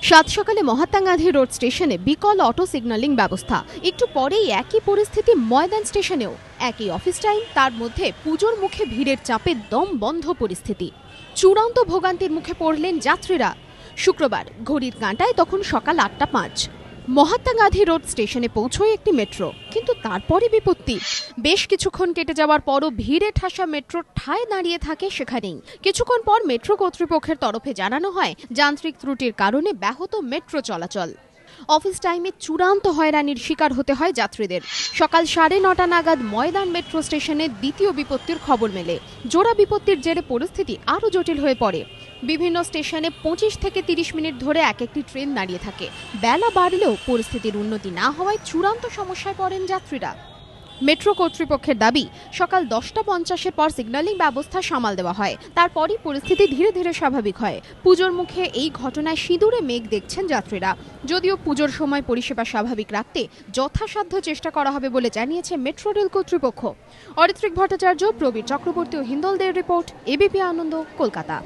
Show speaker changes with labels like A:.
A: সাত সকালে মহাত্মা গান্ধী রোড স্টেশনে বিকল অটো সিগন্যালিং ব্যবস্থা। একটু পরেই একই পরিস্থিতি ময়দান স্টেশনেও। একই অফিস টাইম, তার মধ্যে পুজোর মুখে ভিড়ের চাপে দম বন্ধ পরিস্থিতি। চূড়ান্ত ভোগান্তির মুখে পড়লেন যাত্রীরা। শুক্রবার ঘড়ির কাঁটায় তখন সকাল 8:05। মহাত্মা গান্ধী রোড স্টেশনে পৌঁছয় একটি মেট্রো, কিন্তু তারপরই বিপত্তি। বেশ কিছুক্ষণ কেটে যাওয়ার পরও ভিড়ে ঠাসা মেট্রো ঠায় দাঁড়িয়ে থাকে সেখানেই। কিছুক্ষণ পর মেট্রো কর্তৃপক্ষের তরফে জানানো হয় যান্ত্রিক ত্রুটির কারণে ব্যাহত মেট্রো চলাচল। অফিস টাইমে চূড়ান্ত হয়রানির শিকার হতে হয় যাত্রীদের। সকাল 9:30 নাগাদ ময়দান মেট্রো স্টেশনে দ্বিতীয় বিপত্তির খবর মেলে। জোড়া বিপত্তির জেরে পরিস্থিতি আরও জটিল হয়ে পড়ে। বিভিন্ন স্টেশনে 25 থেকে 30 মিনিট ধরে এক একটি ট্রেন দাঁড়িয়ে থাকে। বেলা বাড়লেও পরিস্থিতির উন্নতি না হওয়ায় চূড়ান্ত সমস্যায় পড়েন যাত্রীরা। মেট্রো কর্তৃপক্ষের দাবি, সকাল 10:50-এর পর সিগন্যালিং ব্যবস্থা সামাল দেওয়া হয়। তারপরই পরিস্থিতি ধীরে ধীরে স্বাভাবিক হয়। পুজোর মুখে এই ঘটনায় সিঁদুরে মেঘ দেখছেন যাত্রীরা। যদিও পুজোর সময় পরিষেবা স্বাভাবিক রাখতে যথাসাধ্য চেষ্টা করা হবে বলে জানিয়েছে মেট্রো রেল কর্তৃপক্ষ। অরিত্রিক ভট্টাচার্য, প্রবীর চক্রবর্তী ও হিন্দলদের রিপোর্ট, এবিপি আনন্দ, কলকাতা।